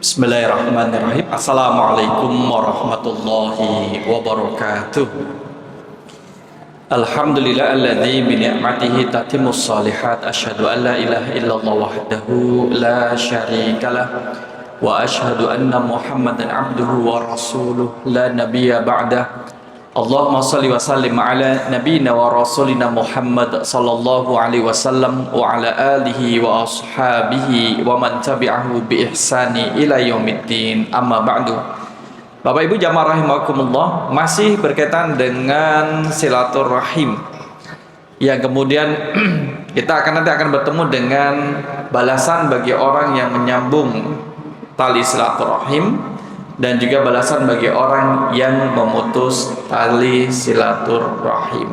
Bismillahirrahmanirrahim. Assalamualaikum warahmatullahi wabarakatuh. Alhamdulillah alladzi bi ni'matihi tatimmus shalihat. Asyhadu an la ilaha illallah wahdahu la syarikalah wa asyhadu anna Muhammadan abduhu wa rasuluh la nabiyya ba'dah. Allahumma salli wa sallim ala nabiyyina wa rasulina Muhammad sallallahu alaihi wasallam wa ala alihi wa ashabihi wa man tabi'ahu bi ihsani ila yaumiddin. Amma ba'du. Bapak Ibu jamaah rahimakumullah, masih berkaitan dengan silaturahim yang kemudian kita nanti akan bertemu dengan balasan bagi orang yang menyambung tali silaturahim dan juga balasan bagi orang yang memutus tali silaturahim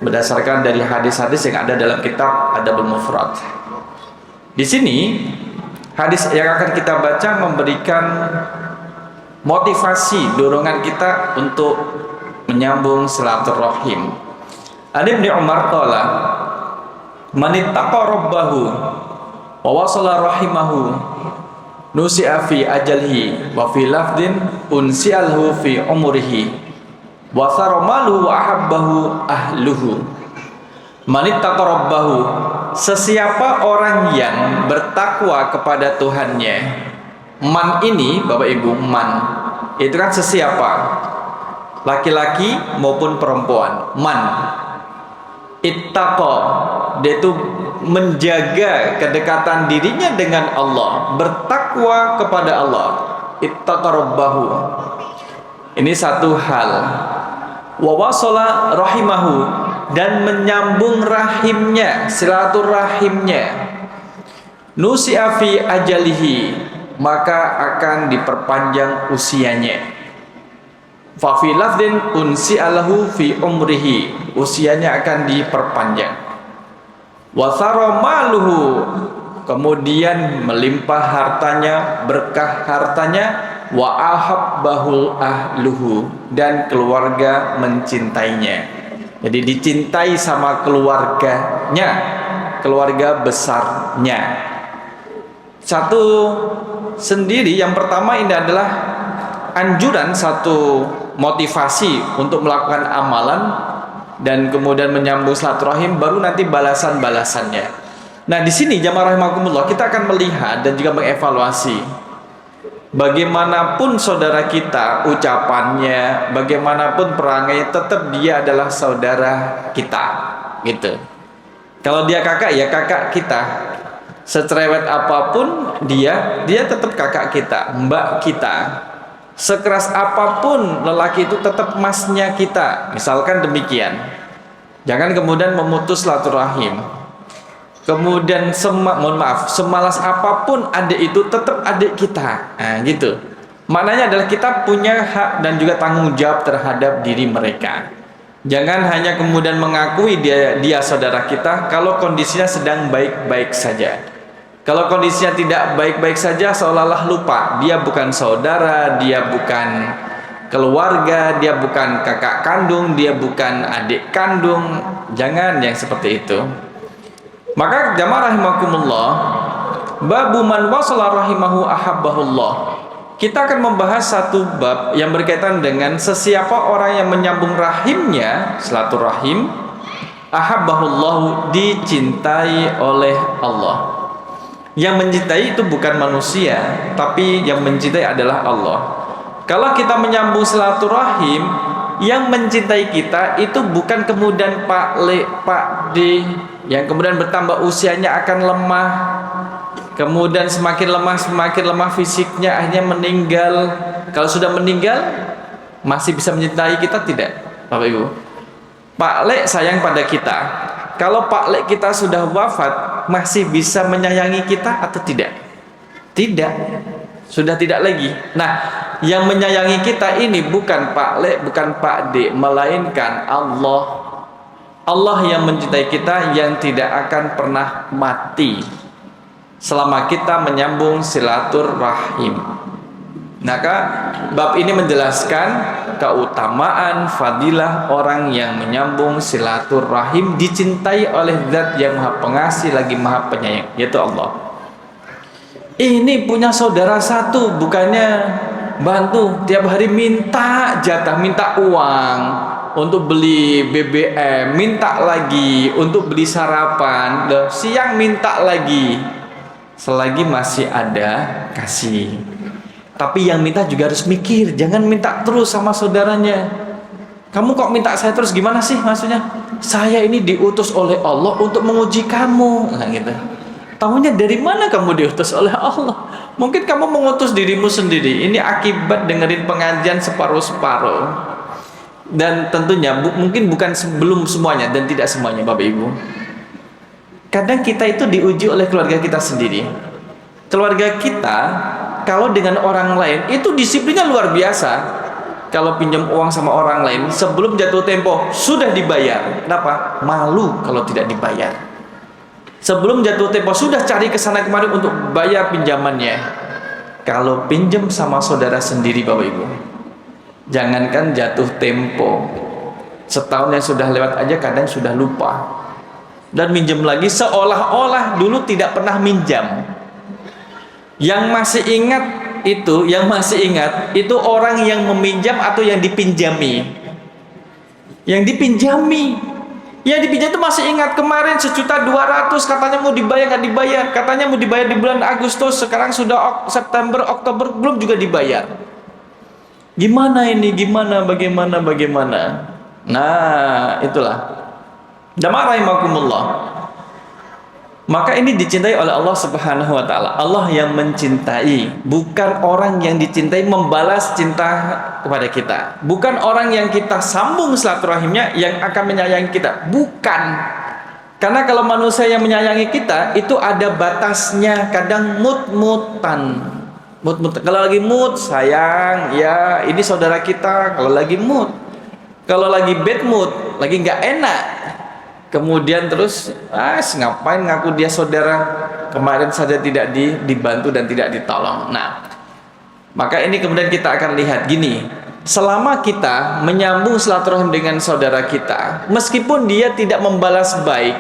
berdasarkan dari hadis-hadis yang ada dalam kitab Adabul Mufrad. Di sini hadis yang akan kita baca memberikan motivasi, dorongan kita untuk menyambung silaturahim. Ibnu Umar qala, "Man ittaqa rabbahu wa wasala rahimahu nusi'a fi ajalhi wa fi lafdin unsi'alhu fi umrihi wa saramaluhu wa ahabbahu ahluhu." Manittaqa rabbahu, sesiapa orang yang bertakwa kepada Tuhannya. Man ini Bapak Ibu, man itu kan sesiapa, laki-laki maupun perempuan. Man ittaqa, dia itu menjaga kedekatan dirinya dengan Allah, bertakwa kepada Allah. Ittaqa rabbahu, ini satu hal. Wa wasala rahimahu, dan menyambung rahimnya, silaturahimnya. Nusi'a fi ajalihi, maka akan diperpanjang usianya. Fa fi lafdin unsi'alahu fi umrihi, usianya akan diperpanjang. Wa saramaluhu, kemudian melimpah hartanya, berkah hartanya. Wa ahabbahul ahluhu, dan keluarga mencintainya. Jadi dicintai sama keluarganya, keluarga besarnya. Satu sendiri, yang pertama ini adalah anjuran, satu motivasi untuk melakukan amalan dan kemudian menyambung silaturahim, baru nanti balasan-balasannya. Nah, di sini jamaah rahimakumullah, kita akan melihat dan juga mengevaluasi bagaimanapun saudara kita ucapannya, bagaimanapun perangainya, tetap dia adalah saudara kita, gitu. Kalau dia kakak, ya kakak kita. Secerewet apapun dia tetap kakak kita, mbak kita. Sekeras apapun lelaki itu tetap masnya kita. Misalkan demikian. Jangan kemudian memutus silaturahim. Kemudian semalas apapun adik itu tetap adik kita. Nah, gitu. Maknanya adalah kita punya hak dan juga tanggung jawab terhadap diri mereka. Jangan hanya kemudian mengakui dia saudara kita kalau kondisinya sedang baik-baik saja. Kalau kondisinya tidak baik-baik saja, seolah-olah lupa dia bukan saudara, dia bukan keluarga, dia bukan kakak kandung, dia bukan adik kandung. Jangan yang seperti itu. Maka jamaah rahimakumullah, babu man wasala rahimahu ahabbahullah. Kita akan membahas satu bab yang berkaitan dengan sesiapa orang yang menyambung rahimnya, silaturahim, ahabbahullah, dicintai oleh Allah. Yang mencintai itu bukan manusia, tapi yang mencintai adalah Allah. Kalau kita menyambung silaturahim, yang mencintai kita itu bukan kemudian Pak Le, Pak D, yang kemudian bertambah usianya akan lemah, kemudian semakin lemah fisiknya, akhirnya meninggal. Kalau sudah meninggal, masih bisa mencintai kita tidak, Bapak Ibu? Pak Le sayang pada kita. Kalau Pak Le kita sudah wafat, masih bisa menyayangi kita atau tidak? Tidak, sudah tidak lagi. Nah, yang menyayangi kita ini bukan Pak Le, bukan Pak D, melainkan Allah. Allah yang mencintai kita, yang tidak akan pernah mati selama kita menyambung silaturahim. Maka bab ini menjelaskan keutamaan fadilah orang yang menyambung silaturahim, dicintai oleh Zat yang Maha Pengasih lagi Maha Penyayang, yaitu Allah. Ini punya saudara satu, bukannya bantu, tiap hari minta jatah, minta uang untuk beli BBM, minta lagi untuk beli sarapan, loh, siang minta lagi. Selagi masih ada, kasih. Tapi yang minta juga harus mikir, jangan minta terus sama saudaranya. Kamu kok minta saya terus, gimana sih maksudnya? Saya ini diutus oleh Allah untuk menguji kamu. Nah gitu. Tahunya dari mana kamu diutus oleh Allah? Mungkin kamu mengutus dirimu sendiri. Ini akibat dengerin pengajian separuh-separuh. Dan tentunya mungkin bukan belum semuanya dan tidak semuanya Bapak Ibu. Kadang kita itu diuji oleh keluarga kita sendiri. Keluarga kita kalau dengan orang lain itu disiplinnya luar biasa. Kalau pinjam uang sama orang lain sebelum jatuh tempo sudah dibayar. Kenapa? Malu kalau tidak dibayar. Sebelum jatuh tempo sudah cari kesana kemari untuk bayar pinjamannya. Kalau pinjam sama saudara sendiri Bapak Ibu, jangankan jatuh tempo, setahun yang sudah lewat aja kadang sudah lupa. Dan minjem lagi seolah-olah dulu tidak pernah minjam. Yang masih ingat itu orang yang meminjam atau yang dipinjami. Yang dipinjami itu masih ingat kemarin 1.200.000 katanya mau dibayar, nggak dibayar. Katanya mau dibayar di bulan Agustus, sekarang sudah September, Oktober belum juga dibayar. Gimana ini? Bagaimana? Nah, itulah. Jamaah rahimakumullah. Maka ini dicintai oleh Allah Subhanahu wa taala. Allah yang mencintai, bukan orang yang dicintai membalas cinta kepada kita. Bukan orang yang kita sambung silaturahimnya yang akan menyayangi kita. Bukan. Karena kalau manusia yang menyayangi kita itu ada batasnya, kadang mut-mutan. Kalau lagi mood sayang, ya ini saudara kita. Kalau lagi mood, kalau lagi bad mood, lagi nggak enak, kemudian terus ngapain ngaku dia saudara, kemarin saja tidak dibantu dan tidak ditolong. Nah, maka ini kemudian kita akan lihat gini, selama kita menyambung silaturahim dengan saudara kita, meskipun dia tidak membalas baik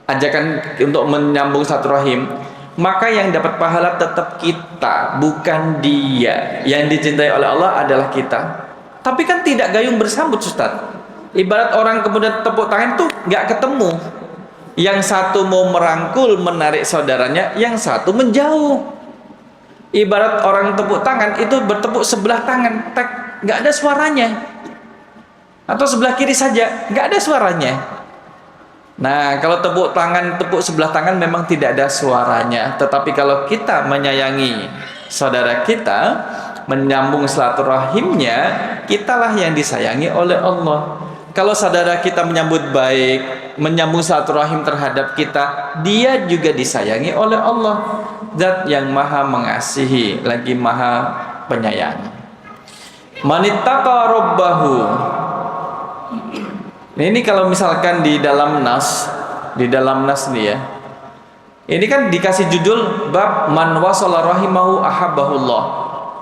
ajakan untuk menyambung silaturahim, maka yang dapat pahala tetap kita, bukan dia. Yang dicintai oleh Allah adalah kita. Tapi kan tidak gayung bersambut Ustaz. Ibarat orang kemudian tepuk tangan tuh nggak ketemu. Yang satu mau merangkul, menarik saudaranya, yang satu menjauh. Ibarat orang tepuk tangan itu bertepuk sebelah tangan, nggak ada suaranya. Atau sebelah kiri saja, nggak ada suaranya. Nah, kalau tepuk sebelah tangan memang tidak ada suaranya. Tetapi kalau kita menyayangi saudara kita, menyambung silaturahimnya, kitalah yang disayangi oleh Allah. Kalau saudara kita menyambut baik, menyambung silaturahim terhadap kita, dia juga disayangi oleh Allah. Zat yang maha mengasihi, lagi maha penyayang. Manittaqa rabbahu. Ini kalau misalkan di dalam nas nih ya. Ini kan dikasih judul bab man wasala rahimahu ahabbahullah.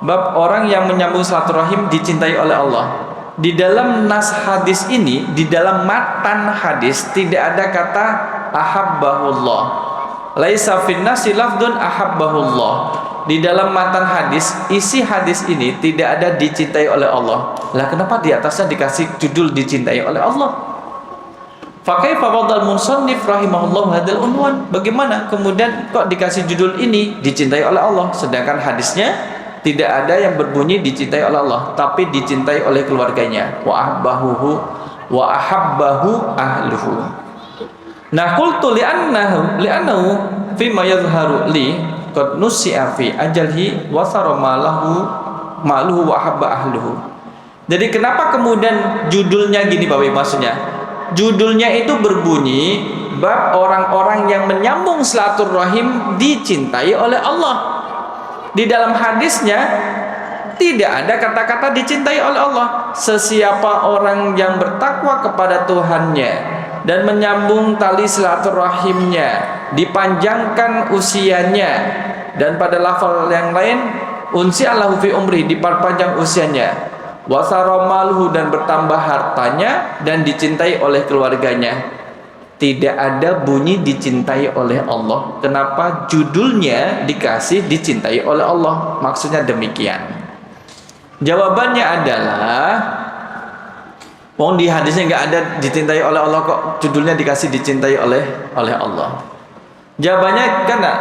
Bab orang yang menyambung silaturahim dicintai oleh Allah. Di dalam nas hadis ini, di dalam matan hadis tidak ada kata ahabbahullah. Laisa fin nasi lafdun ahabbahullah. Di dalam matan hadis, isi hadis ini tidak ada dicintai oleh Allah. Lah kenapa di atasnya dikasih judul dicintai oleh Allah? Fakaifa fadal musannif rahimahullah hadal unwan. Bagaimana kemudian kok dikasih judul ini dicintai oleh Allah, sedangkan hadisnya tidak ada yang berbunyi dicintai oleh Allah, tapi dicintai oleh keluarganya. Wa ahabbahu ahluhu. Nah, qultu li'annahu fima yadhharu li qad nusi'a fi ajalhi wa sarama maluhu wa ahabba ahluhu. Jadi kenapa kemudian judulnya gini Bapak Ibu, maksudnya judulnya itu berbunyi bab orang-orang yang menyambung silaturahim dicintai oleh Allah. Di dalam hadisnya tidak ada kata-kata dicintai oleh Allah. Sesiapa orang yang bertakwa kepada Tuhannya dan menyambung tali silaturahimnya, dipanjangkan usianya, dan pada lafal yang lain unsi'allahu fi umri, diperpanjang usianya, wasara maluhu, dan bertambah hartanya, dan dicintai oleh keluarganya. Tidak ada bunyi dicintai oleh Allah. Kenapa judulnya dikasih dicintai oleh Allah? Maksudnya demikian. Jawabannya adalah, di hadisnya nggak ada dicintai oleh Allah, kok judulnya dikasih dicintai oleh Allah. Jawabannya karena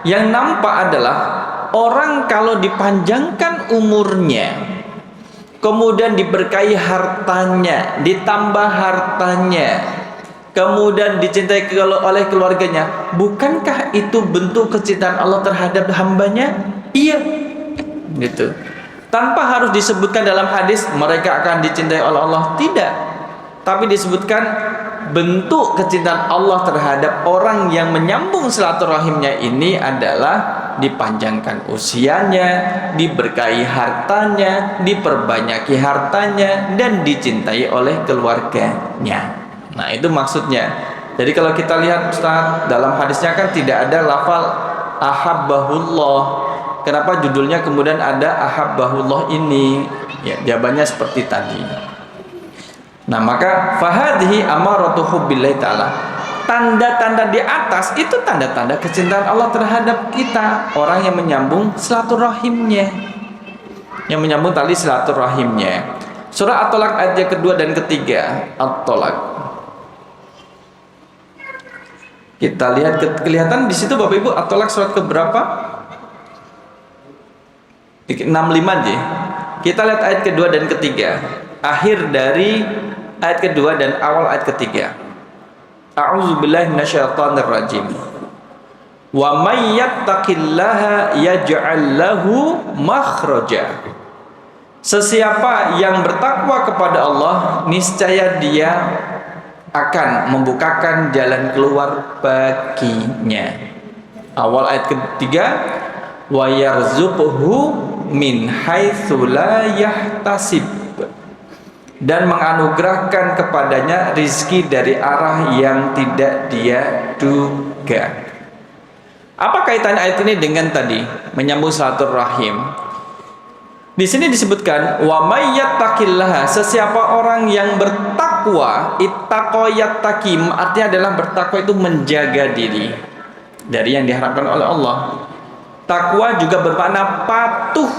yang nampak adalah orang kalau dipanjangkan umurnya, kemudian diberkahi hartanya, ditambah hartanya, kemudian dicintai oleh keluarganya, bukankah itu bentuk kecintaan Allah terhadap hambanya? Iya, gitu. Tanpa harus disebutkan dalam hadis mereka akan dicintai oleh Allah, tidak. Tapi disebutkan bentuk kecintaan Allah terhadap orang yang menyambung silaturahimnya ini adalah dipanjangkan usianya, diberkahi hartanya, diperbanyaki hartanya, dan dicintai oleh keluarganya. Nah, itu maksudnya. Jadi kalau kita lihat Ustaz, dalam hadisnya kan tidak ada lafal ahabbahullah. Kenapa judulnya kemudian ada ahabbahullah ini? Ya, jawabannya seperti tadi. Nah, maka fahadhi amaratu hubbillahi ta'ala. Tanda-tanda di atas itu tanda-tanda kecintaan Allah terhadap kita, orang yang menyambung silaturahimnya. Yang menyambung tali silaturahimnya. Surah At-Tolak ayat yang kedua dan ketiga. At-Tolak. Kita lihat kelihatan di situ Bapak Ibu, At-Tolak surat keberapa? 65 aja. Kita lihat ayat kedua dan ketiga. Akhir dari ayat kedua dan awal ayat ketiga. A'udzubillahi minasyaitonirrajim. Wa may yattaqillaha yaj'al lahu makhraja. Sesiapa yang bertakwa kepada Allah, niscaya dia akan membukakan jalan keluar baginya. Awal ayat ketiga, wa yarzuqhu min haitsu la yahtasib, dan menganugerahkan kepadanya rizki dari arah yang tidak dia duga. Apa kaitannya ayat ini dengan tadi menyambung silaturahim? Di sini disebutkan wa may yattaqillaha, sesiapa orang yang bertakwa, ittaqa yattaqim, artinya adalah bertakwa itu menjaga diri dari yang diharapkan oleh Allah. Takwa juga bermakna patuh.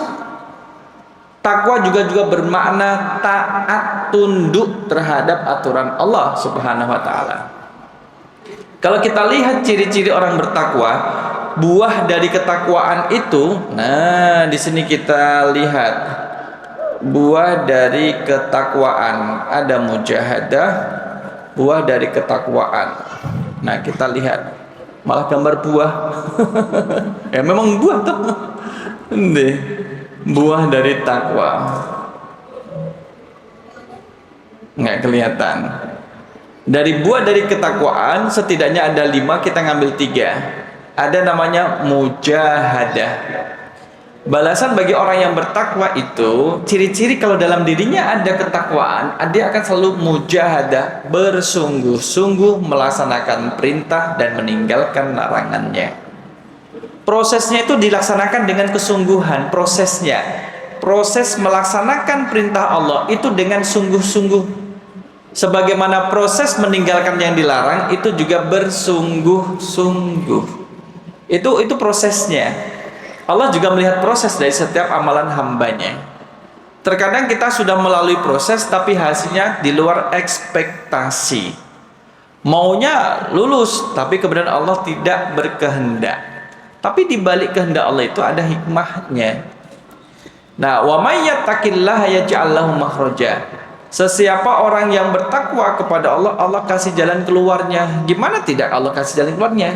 Takwa juga bermakna taat, tunduk terhadap aturan Allah Subhanahu wa taala. Kalau kita lihat ciri-ciri orang bertakwa, buah dari ketakwaan itu, nah di sini kita lihat buah dari ketakwaan, ada mujahadah, buah dari ketakwaan. Nah, kita lihat malah gambar buah. Ya memang buah tuh. Nih, buah dari takwa. Nggak kelihatan. Dari buah dari ketakwaan setidaknya ada 5, kita ngambil 3. Ada namanya mujahadah. Balasan bagi orang yang bertakwa itu, ciri-ciri kalau dalam dirinya ada ketakwaan, dia akan selalu mujahadah, bersungguh-sungguh melaksanakan perintah dan meninggalkan larangannya. Prosesnya itu dilaksanakan dengan kesungguhan. Proses melaksanakan perintah Allah itu dengan sungguh-sungguh. Sebagaimana proses meninggalkan yang dilarang itu juga bersungguh-sungguh. Itu prosesnya. Allah juga melihat proses dari setiap amalan hambanya. Terkadang kita sudah melalui proses tapi hasilnya di luar ekspektasi. Maunya lulus tapi kemudian Allah tidak berkehendak. Tapi di balik kehendak Allah itu ada hikmahnya. Nah, wa may yattaqillaha yaj'al lahu makhraja. Sesiapa orang yang bertakwa kepada Allah, Allah kasih jalan keluarnya. Gimana tidak Allah kasih jalan keluarnya?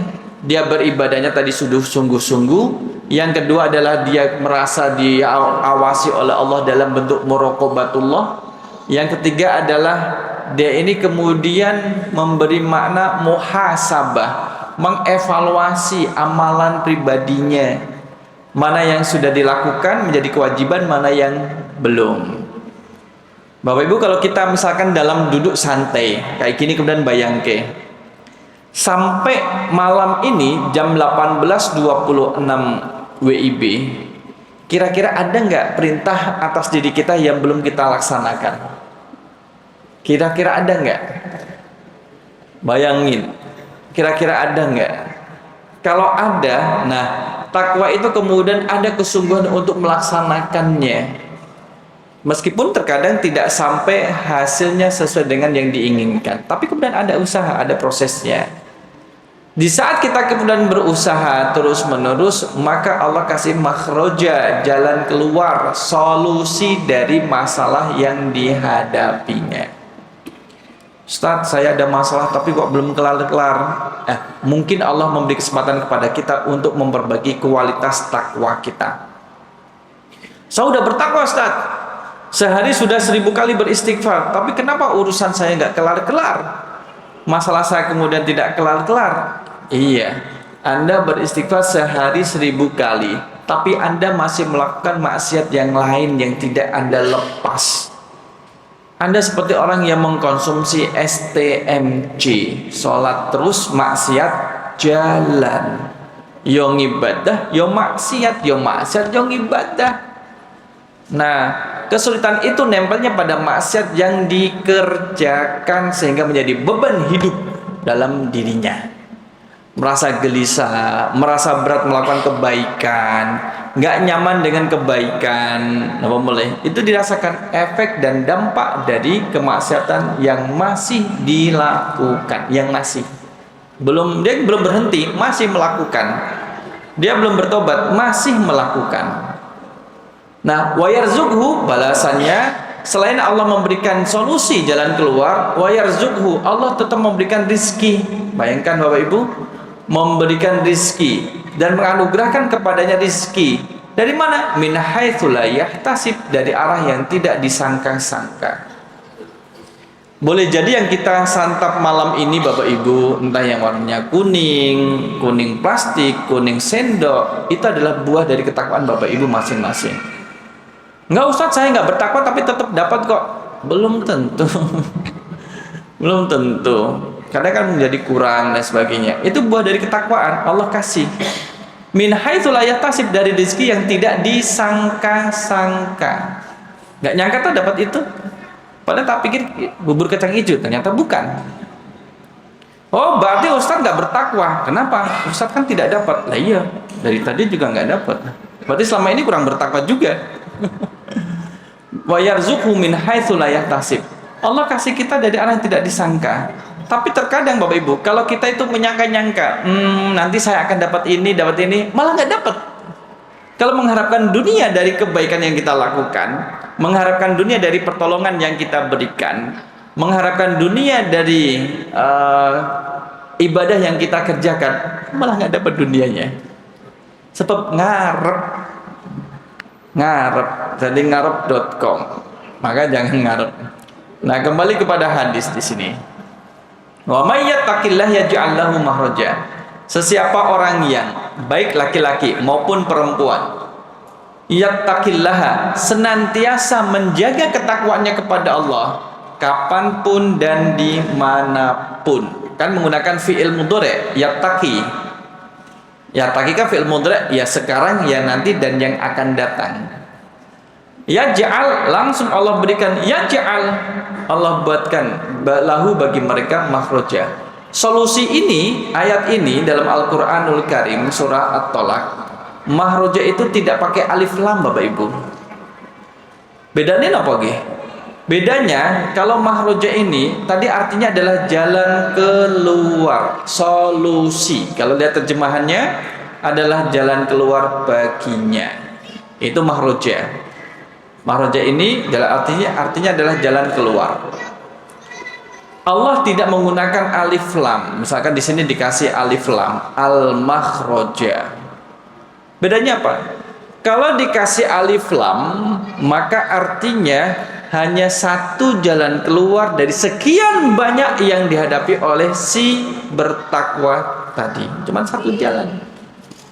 Dia beribadahnya tadi sungguh-sungguh. Yang kedua adalah dia merasa diawasi oleh Allah dalam bentuk muraqabatullah. Yang ketiga adalah dia ini kemudian memberi makna muhasabah, mengevaluasi amalan pribadinya, mana yang sudah dilakukan menjadi kewajiban, mana yang belum. Bapak Ibu, kalau kita misalkan dalam duduk santai kayak gini, kemudian bayangke sampai malam ini jam 18.26 WIB, kira-kira ada nggak perintah atas diri kita yang belum kita laksanakan? Kira-kira ada nggak? Bayangin, kira-kira ada nggak? Kalau ada, nah takwa itu kemudian ada kesungguhan untuk melaksanakannya. Meskipun terkadang tidak sampai hasilnya sesuai dengan yang diinginkan, tapi kemudian ada usaha, ada prosesnya. Di saat kita kemudian berusaha terus-menerus, maka Allah kasih makhroja, jalan keluar, solusi dari masalah yang dihadapinya. Ustaz, saya ada masalah tapi kok belum kelar-kelar. Mungkin Allah memberi kesempatan kepada kita untuk memperbaiki kualitas takwa kita. Saya sudah bertakwa, Ustaz. Sehari sudah 1000 kali beristighfar, tapi kenapa urusan saya nggak kelar-kelar? Masalah saya kemudian tidak kelar-kelar. Iya, Anda beristighfar sehari 1000 kali, tapi Anda masih melakukan maksiat yang lain yang tidak Anda lepas. Anda seperti orang yang mengkonsumsi STMJ, sholat terus, maksiat jalan. Yo ibadah, yo maksiat, yo maksiat, yo ibadah. Nah, kesulitan itu nempelnya pada maksiat yang dikerjakan sehingga menjadi beban hidup dalam dirinya. Merasa gelisah, merasa berat melakukan kebaikan, nggak nyaman dengan kebaikan, apa boleh? Itu dirasakan efek dan dampak dari kemaksiatan yang masih dilakukan, yang masih dia belum berhenti, masih melakukan. Dia belum bertobat, masih melakukan. Nah, wayarzukhu, balasannya selain Allah memberikan solusi jalan keluar, wayarzukhu, Allah tetap memberikan rizki. Bayangkan Bapak Ibu, memberikan rizki dan menganugerahkan kepadanya rizki dari mana? Min haitsu la yahtasib, dari arah yang tidak disangka-sangka. Boleh jadi yang kita santap malam ini Bapak Ibu, entah yang warnanya kuning, kuning plastik, kuning sendok, itu adalah buah dari ketakwaan Bapak Ibu masing-masing. Enggak, Ustaz, saya nggak bertakwa tapi tetap dapat kok. Belum tentu. Belum tentu. Kadang kan menjadi kurang dan sebagainya. Itu buah dari ketakwaan, Allah kasih. Min haitsu la yahtasib, dari rezeki yang tidak disangka-sangka. Nggak nyangka tuh dapat itu. Padahal tak pikir bubur kacang hijau, ternyata bukan. Oh, berarti Ustaz nggak bertakwa. Kenapa? Ustaz kan tidak dapat. Lah iya, dari tadi juga nggak dapat. Berarti selama ini kurang bertakwa juga. Wa yarzuqhu min haitsu la yahtasib. Allah kasih kita dari arah yang tidak disangka. Tapi terkadang Bapak Ibu, kalau kita itu menyangka-nyangka, nanti saya akan dapat ini, malah nggak dapat. Kalau mengharapkan dunia dari kebaikan yang kita lakukan, mengharapkan dunia dari pertolongan yang kita berikan, mengharapkan dunia dari ibadah yang kita kerjakan, malah nggak dapat dunianya. Sebab ngarep, jadi ngarep.com. Maka jangan ngarep. Nah, kembali kepada hadis di sini. Wa may yattaqillah yaj'al lahu makhraja. Sesiapa orang yang baik laki-laki maupun perempuan, yattaqillaha, senantiasa menjaga ketakwaannya kepada Allah kapanpun dan dimanapun. Kan menggunakan fi'il mudhari', yattaqi. Yattaqi kan fi'il mudhari', ya sekarang, ya nanti, dan yang akan datang. Yaj'al, langsung Allah berikan, yaj'al, Allah buatkan lahu bagi mereka makhraja. Solusi ini, ayat ini dalam Al-Qur'anul Karim surah At-Tolak, makhraja itu tidak pakai alif lam Bapak Ibu. Bedanya apa nggih? Bedanya kalau makhraja ini tadi artinya adalah jalan keluar, solusi. Kalau lihat terjemahannya adalah jalan keluar baginya. Itu makhraja. Makhraja ini artinya adalah jalan keluar. Allah tidak menggunakan alif lam. Misalkan di sini dikasih alif lam, al-makhraja. Bedanya apa? Kalau dikasih alif lam, maka artinya hanya satu jalan keluar dari sekian banyak yang dihadapi oleh si bertakwa tadi. Cuma satu jalan.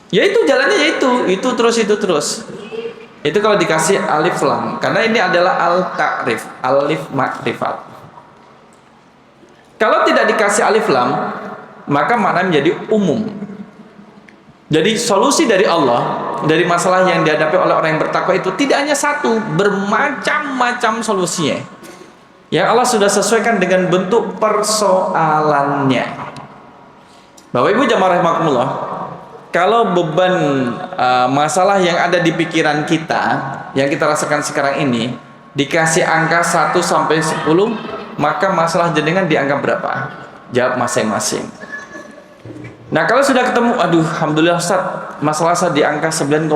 Yaitu jalannya itu terus. Itu kalau dikasih alif lam, karena ini adalah al-ta'rif, alif makrifat. Kalau tidak dikasih alif lam, maka maknanya menjadi umum. Jadi solusi dari Allah dari masalah yang dihadapi oleh orang yang bertakwa itu tidak hanya satu, bermacam-macam solusinya. yang Allah sudah sesuaikan dengan bentuk persoalannya. Bapak Ibu jamaah rahimakumullah, kalau beban masalah yang ada di pikiran kita, yang kita rasakan sekarang ini, dikasih angka 1 sampai 10, maka masalah jenengan di angka berapa? Jawab masing-masing. Nah kalau sudah ketemu, aduh alhamdulillah Ustaz, masalah saya di angka 9,5.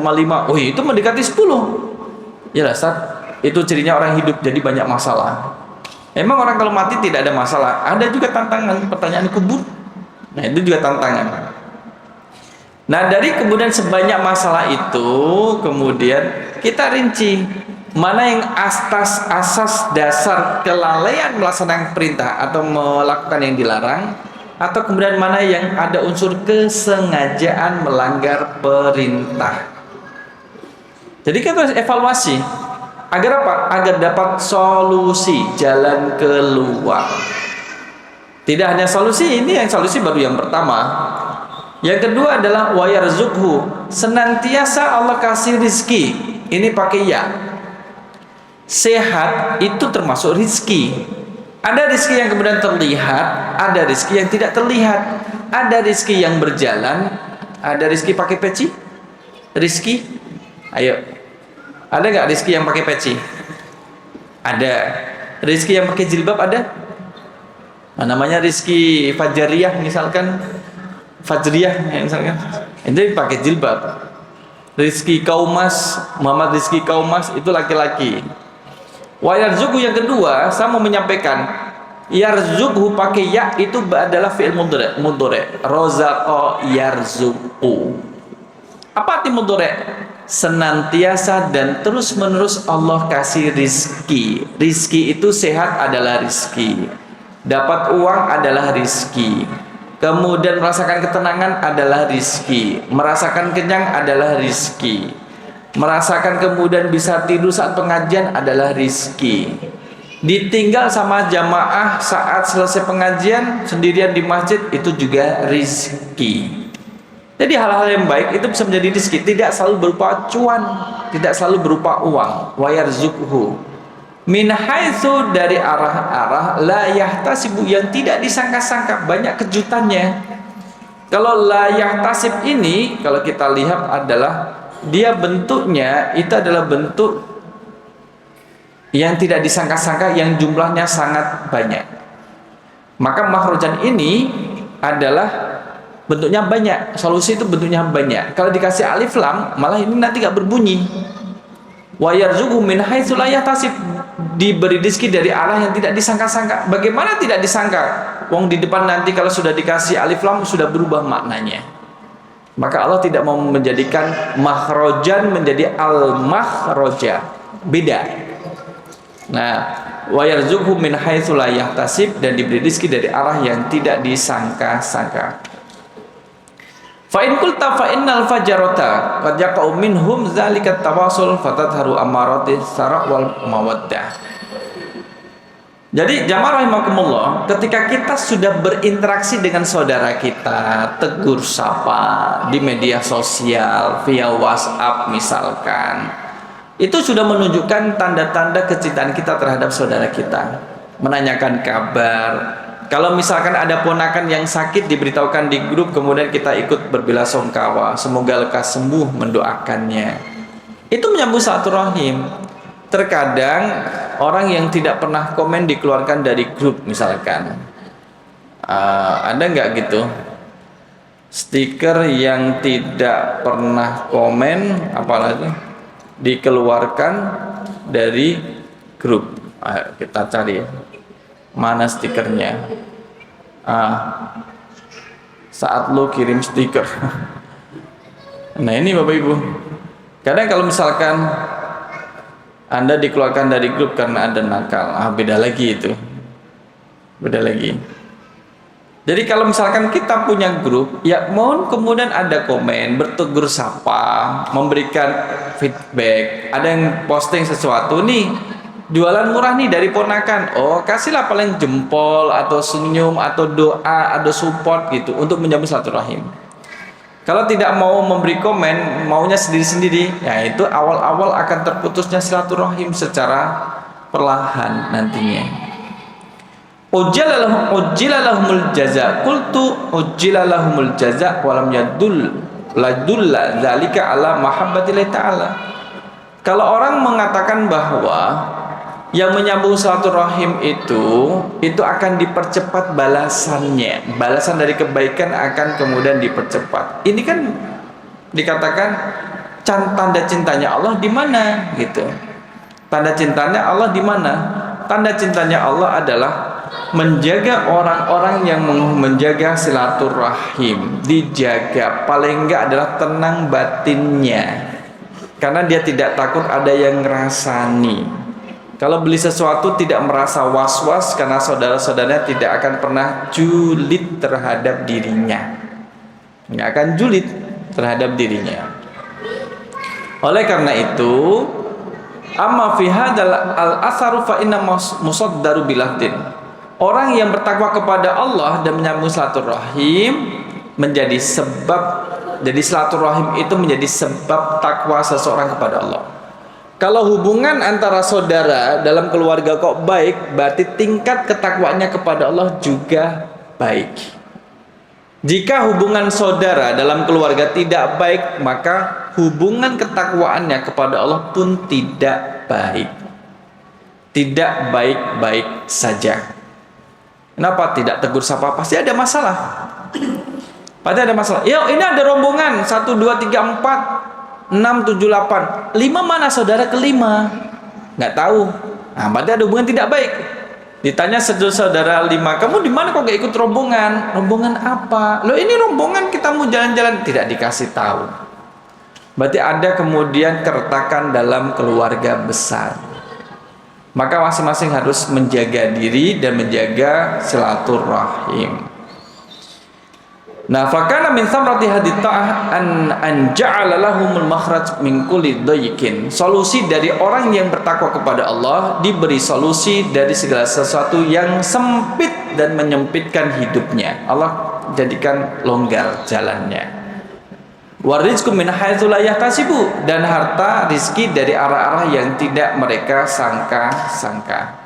Oh itu mendekati 10. Ya Ustaz, itu cirinya orang hidup jadi banyak masalah. Emang orang kalau mati tidak ada masalah? Ada juga tantangan, pertanyaan kubur. Nah itu juga tantangan. Nah dari kemudian sebanyak masalah itu, kemudian kita rinci mana yang asas dasar kelalaian melaksanakan perintah atau melakukan yang dilarang, atau kemudian mana yang ada unsur kesengajaan melanggar perintah. Jadi kita harus evaluasi agar apa? Agar dapat solusi, jalan keluar. Tidak hanya solusi, ini yang solusi baru yang pertama. Yang kedua adalah wayarzuqhu, senantiasa Allah kasih rizki. Ini pakai ya. Sehat itu termasuk rizki. Ada rizki yang kemudian terlihat, ada rizki yang tidak terlihat. Ada rizki yang berjalan, ada rizki pakai peci. Rizki, ayo, ada nggak rizki yang pakai peci? Ada. Rizki yang pakai jilbab ada? Namanya rizki fajariyah misalkan, fajriyah misalkan, itu pakai jilbab. Rizki kaumas, Muhammad Rizki kaumas itu laki-laki. Wa yarzuqhu yang kedua, saya mau menyampaikan yarzuqhu pakai ya itu adalah fi'il mudhari. Razaqa yarzuqu. Apa arti mudhari? Senantiasa dan terus menerus Allah kasih rizki. Rizki itu sehat adalah rizki, dapat uang adalah rizki, kemudian merasakan ketenangan adalah rizki, merasakan kenyang adalah rizki, merasakan kemudian bisa tidur saat pengajian adalah rizki, ditinggal sama jamaah saat selesai pengajian sendirian di masjid itu juga rizki. Jadi hal-hal yang baik itu bisa menjadi rizki, tidak selalu berupa cuan, tidak selalu berupa uang. Wa yarzuqhu min haitsu, dari arah-arah la yahtasibu, yang tidak disangka-sangka, banyak kejutannya. Kalau la yahtasib ini kalau kita lihat adalah dia bentuknya itu adalah bentuk yang tidak disangka-sangka, yang jumlahnya sangat banyak. Maka makhrojan ini adalah bentuknya banyak, solusi itu bentuknya banyak. Kalau dikasih alif lam malah ini nanti gak berbunyi. Wa yarzuqhu min haitsu la yahtasib, diberi rezeki dari arah yang tidak disangka-sangka. Bagaimana tidak disangka? Wong di depan nanti kalau sudah dikasih alif lam sudah berubah maknanya. Maka Allah tidak mau menjadikan makhrojan menjadi al-makhroja, beda. Nah, wa yarzuqhu min haitsu la yahtasib, dan diberi rezeki dari arah yang tidak disangka-sangka. Fa in qulta fa innal fajarata qad yaqa'u minhum zalika tawasul fatatharu amarati sara wal mawaddah. Jadi jamaah rahimakumullah, ketika kita sudah berinteraksi dengan saudara kita, tegur sapa di media sosial via WhatsApp misalkan, itu sudah menunjukkan tanda-tanda kecintaan kita terhadap saudara kita. Menanyakan kabar. Kalau misalkan ada ponakan yang sakit, diberitahukan di grup, kemudian kita ikut berbelasungkawa, semoga lekas sembuh, mendoakannya. Itu menyambung silaturahim. Terkadang orang yang tidak pernah komen dikeluarkan dari grup misalkan. Ada nggak gitu? Stiker yang tidak pernah komen apalagi dikeluarkan dari grup. Ayo kita cari ya. Mana stikernya? Saat lo kirim stiker. Nah ini Bapak Ibu, kadang kalau misalkan Anda dikeluarkan dari grup karena Anda nakal, beda lagi itu, beda lagi. Jadi kalau misalkan kita punya grup, ya mohon kemudian ada komen, bertegur sapa, memberikan feedback. Ada yang posting sesuatu nih, jualan murah nih dari ponakan, oh kasihlah paling jempol atau senyum atau doa atau support gitu untuk menyambung silaturahim. Kalau tidak mau memberi komen, maunya sendiri-sendiri, ya itu awal-awal akan terputusnya silaturahim secara perlahan nantinya. ujjilalahumul jaza. Qultu ujjilalahumul jaza walam ladulla dzalika ala mahabbatillahi ta'ala. Kalau orang mengatakan bahwa yang menyambung silaturahim itu akan dipercepat balasannya, balasan dari kebaikan akan kemudian dipercepat. Ini kan dikatakan tanda cintanya Allah di mana gitu. Tanda cintanya Allah di mana? Tanda cintanya Allah adalah menjaga orang-orang yang menjaga silaturahim, dijaga, paling enggak adalah tenang batinnya, karena dia tidak takut ada yang ngerasani. Kalau beli sesuatu tidak merasa was-was, karena saudara-saudaranya tidak akan pernah julid terhadap dirinya, nggak akan julid terhadap dirinya. Oleh karena itu, amma fi hadzal al-atharu fa inna musaddaru bilahdin. Orang yang bertakwa kepada Allah dan menyambung silaturahim menjadi sebab, jadi silaturahim itu menjadi sebab takwa seseorang kepada Allah. Kalau hubungan antara saudara dalam keluarga kok baik, berarti tingkat ketakwaannya kepada Allah juga baik. Jika hubungan saudara dalam keluarga tidak baik, maka hubungan ketakwaannya kepada Allah pun tidak baik. Tidak baik-baik saja. Kenapa tidak tegur sapa? Pasti ada masalah. Pasti ada masalah. Yo, ini ada rombongan 1, 2, 3, 4, 6, 7, 8. 5 mana saudara kelima? Nggak tahu. Nah, berarti ada hubungan tidak baik. Ditanya saudara 5, kamu di mana kok gak ikut rombongan? Rombongan apa? Loh, ini rombongan kita mau jalan-jalan, tidak dikasih tahu. Berarti ada kemudian keretakan dalam keluarga besar. Maka masing-masing harus menjaga diri dan menjaga silaturahim. Nah, fakana min thamrati hadhihi ta'ah an ja'ala lahumul makhraj min kulli dayqin. Solusi dari orang yang bertakwa kepada Allah, diberi solusi dari segala sesuatu yang sempit dan menyempitkan hidupnya. Allah jadikan longgar jalannya. Warizqu min haitsu la yahtasibu, dan harta rizki dari arah-arah yang tidak mereka sangka-sangka.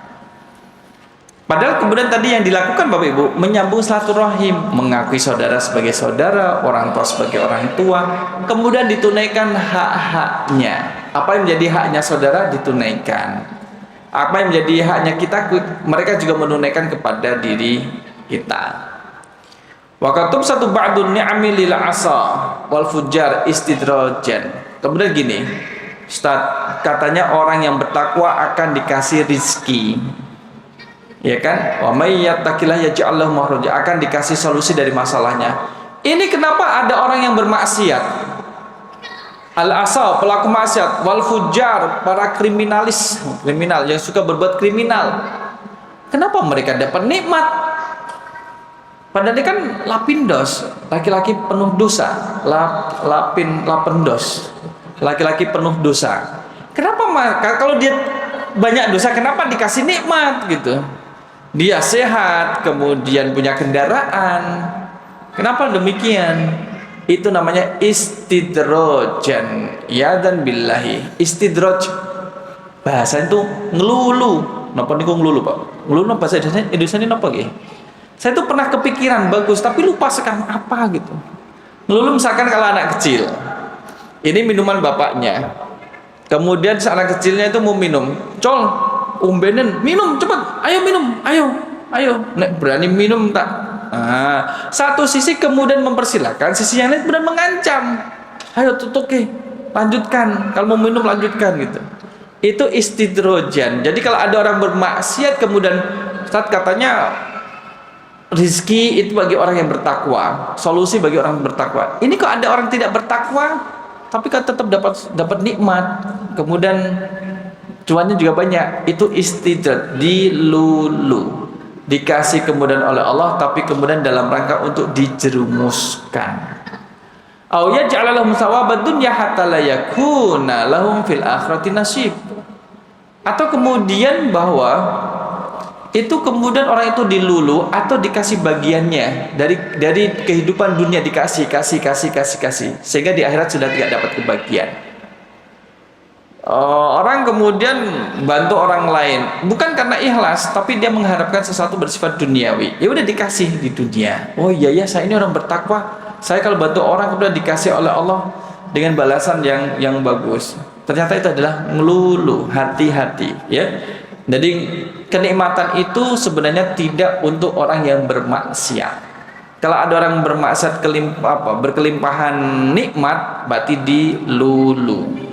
Padahal kemudian tadi yang dilakukan Bapak Ibu menyambung silaturahim, mengakui saudara sebagai saudara, orang tua sebagai orang tua, kemudian ditunaikan hak-haknya. Apa yang menjadi haknya saudara ditunaikan. Apa yang menjadi haknya kita, mereka juga menunaikan kepada diri kita. Wa katub satu ba'dun ni'ami lil asa wal fujar istidrajan. Kemudian gini, Ustaz, katanya orang yang bertakwa akan dikasih rizki, ya kan? Wa may yattaqillah yaj'al lahu makhraja, akan dikasih solusi dari masalahnya. Ini kenapa ada orang yang bermaksiat? Al-asa, pelaku maksiat, wal fujar, para kriminal yang suka berbuat kriminal. Kenapa mereka dapat nikmat? Padahal dia kan lapindos, laki-laki penuh dosa, lapendos, laki-laki penuh dosa. Kenapa kalau dia banyak dosa, kenapa dikasih nikmat gitu? Dia sehat, kemudian punya kendaraan. Kenapa demikian? Itu namanya istidrojan. Ya dan billahi. Istidroj bahasa itu ngelulu. Napa niku ngelulu, Pak? Ngelulu bahasa Indonesia ini napa nggih? Saya tuh pernah kepikiran bagus, tapi lupa sekarang apa gitu. Ngelulu misalkan kalau anak kecil, ini minuman bapaknya, kemudian si anak kecilnya itu mau minum, col, umbenen, minum cepet, ayo minum, ayo, nek berani minum tak? Nah, satu sisi kemudian mempersilahkan, sisi yang lain kemudian mengancam, ayo tutup lanjutkan, kalau mau minum lanjutkan gitu. Itu istidrojan. Jadi kalau ada orang bermaksiat kemudian saat katanya rizki itu bagi orang yang bertakwa, solusi bagi orang yang bertakwa. Ini kok ada orang tidak bertakwa, tapi kan tetap dapat nikmat, kemudian cuannya juga banyak. Itu istidraj, dilulu, dikasih kemudian oleh Allah, tapi kemudian dalam rangka untuk dijerumuskan. Au yaj'ala lahum thawabad dunya hatta la yakuna lahum fil akhirati nasib. Atau kemudian bahwa itu kemudian orang itu dilulu atau dikasih bagiannya dari kehidupan dunia, dikasih sehingga di akhirat sudah tidak dapat kebagian. Orang kemudian bantu orang lain bukan karena ikhlas, tapi dia mengharapkan sesuatu bersifat duniawi. Ya udah dikasih di dunia. Oh iya ya, saya ini orang bertakwa. Saya kalau bantu orang kemudian dikasih oleh Allah dengan balasan yang bagus. Ternyata itu adalah ngelulu, hati-hati, ya. Jadi kenikmatan itu sebenarnya tidak untuk orang yang bermaksiat. Kalau ada orang bermaksiat berkelimpahan nikmat, berarti dilulu.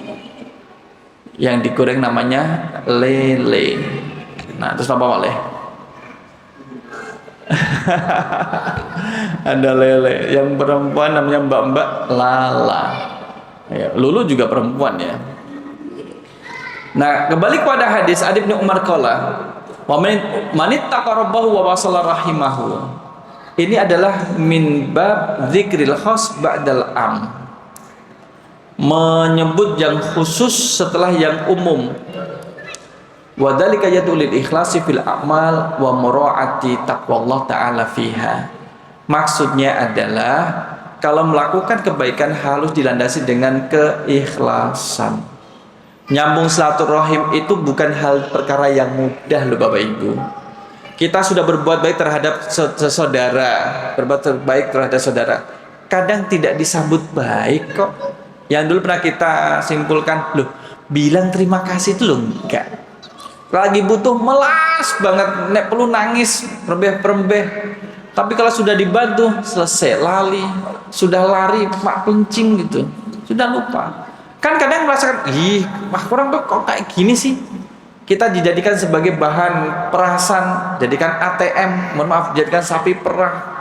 Yang digoreng namanya lele. Nah, terus apa boleh? Ada lele. Yang perempuan namanya mbak-mbak lala. Ya, lulu juga perempuan ya. Nah, kembali kepada hadis Adi bin Umar qala, "Wa man ittaqa rabbahu wa wasala rahimahu." Ini adalah min bab dzikril khas ba'dal am. Menyebut yang khusus setelah yang umum. Wa dzalika yadulil ikhlasi fil a'mal wa mura'ati taqwallah ta'ala fiha. Maksudnya adalah kalau melakukan kebaikan harus dilandasi dengan keikhlasan. Nyambung silaturahim itu bukan hal perkara yang mudah loh Bapak Ibu. Kita sudah berbuat baik terhadap saudara, berbuat baik terhadap saudara, kadang tidak disambut baik kok. Yang dulu pernah kita simpulkan, loh, bilang terima kasih itu loh enggak. Lagi butuh melas banget, nek perlu nangis, perembeh-perembeh. Tapi kalau sudah dibantu, selesai, lali, sudah lari, mak pencing gitu, sudah lupa. Kan kadang merasakan, wah kurang tuh kok kayak gini sih. Kita dijadikan sebagai bahan perasan, jadikan ATM, mohon maaf, jadikan sapi perah.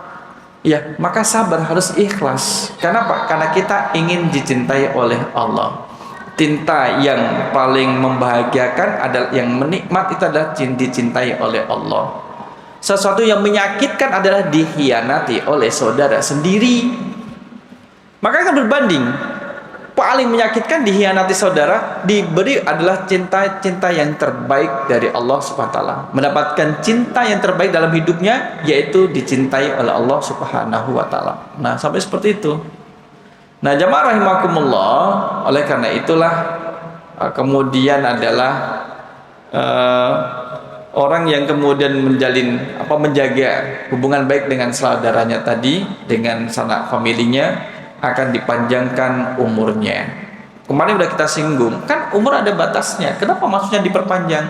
Ya, maka sabar, harus ikhlas. Kenapa? Karena kita ingin dicintai oleh Allah. Cinta yang paling membahagiakan adalah yang menikmat itu adalah dicintai oleh Allah. Sesuatu yang menyakitkan adalah dikhianati oleh saudara sendiri. Maka akan berbanding. Paling menyakitkan dikhianati saudara, diberi adalah cinta yang terbaik dari Allah Subhanahu wa taala. Mendapatkan cinta yang terbaik dalam hidupnya yaitu dicintai oleh Allah Subhanahu wa taala. Nah, sampai seperti itu. Nah, jamaah rahimakumullah, oleh karena itulah kemudian adalah orang yang kemudian menjaga hubungan baik dengan saudaranya tadi, dengan sanak familinya, akan dipanjangkan umurnya. Kemarin udah kita singgung, kan umur ada batasnya. Kenapa maksudnya diperpanjang?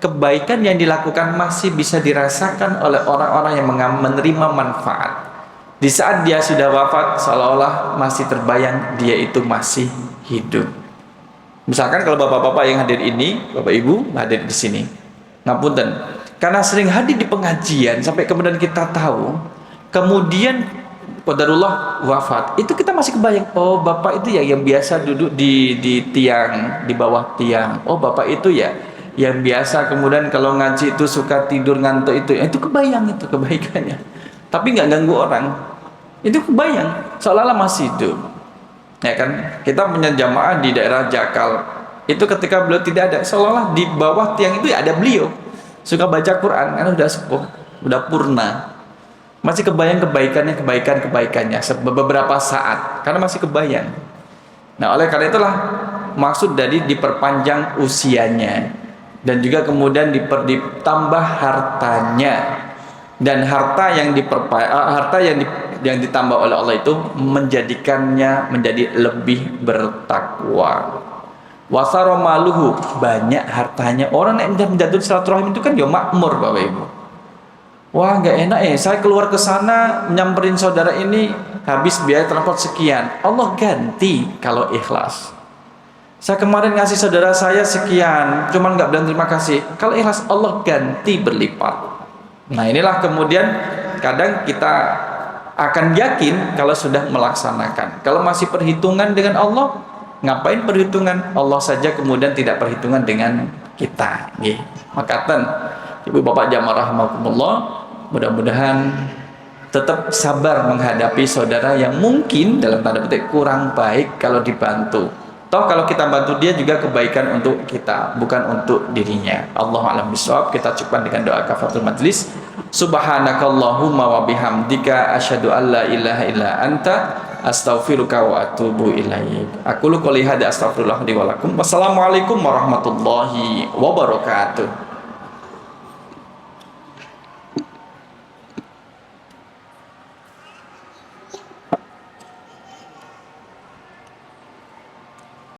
Kebaikan yang dilakukan masih bisa dirasakan oleh orang-orang yang menerima manfaat. Di saat dia sudah wafat, seolah-olah masih terbayang dia itu masih hidup. Misalkan kalau bapak-bapak yang hadir ini, bapak ibu hadir di sini, ngapunten, karena sering hadir di pengajian sampai kemudian kita tahu, kemudian qadarullah wafat, itu kita masih kebayang, oh bapak itu ya yang biasa duduk di tiang, di bawah tiang. Oh bapak itu ya yang biasa kemudian kalau ngaji itu suka tidur ngantuk itu kebayang, itu kebaikannya. Tapi nggak ganggu orang, itu kebayang, seolah-olah masih hidup. Ya kan, kita punya jamaah di daerah Jakal, itu ketika beliau tidak ada, seolah-olah di bawah tiang itu ya ada beliau, suka baca Quran, karena udah sepuh, udah purna. Masih kebayang kebaikannya beberapa saat, karena masih kebayang. Nah, oleh karena itulah maksud dari diperpanjang usianya, dan juga kemudian ditambah hartanya. Dan harta yang ditambah oleh Allah itu menjadikannya menjadi lebih bertakwa. Wasara maluhu, banyak hartanya. Orang yang menjatuh silaturahim itu kan ya makmur Bapak Ibu. Wah nggak enak saya keluar ke sana nyamperin saudara ini habis biaya transport sekian. Allah ganti kalau ikhlas. Saya kemarin ngasih saudara saya sekian, cuman nggak bilang terima kasih. Kalau ikhlas Allah ganti berlipat. Nah inilah kemudian kadang kita akan yakin kalau sudah melaksanakan. Kalau masih perhitungan dengan Allah, ngapain perhitungan? Allah saja kemudian tidak perhitungan dengan kita. Makatan ibu bapak jamaah rahimakumullah, mudah-mudahan tetap sabar menghadapi saudara yang mungkin dalam tanda petik kurang baik kalau dibantu. Toh kalau kita bantu dia juga kebaikan untuk kita, bukan untuk dirinya. Allahu a'lam bishawab. Kita cukupkan dengan doa kafaratul majlis. Subhanakallahumma wa bihamdika asyhadu an la ilaha illa anta astaghfiruka wa atubu ilaik. Aku qouli hadza astaghfirullah li wa lakum. Wassalamualaikum warahmatullahi wabarakatuh.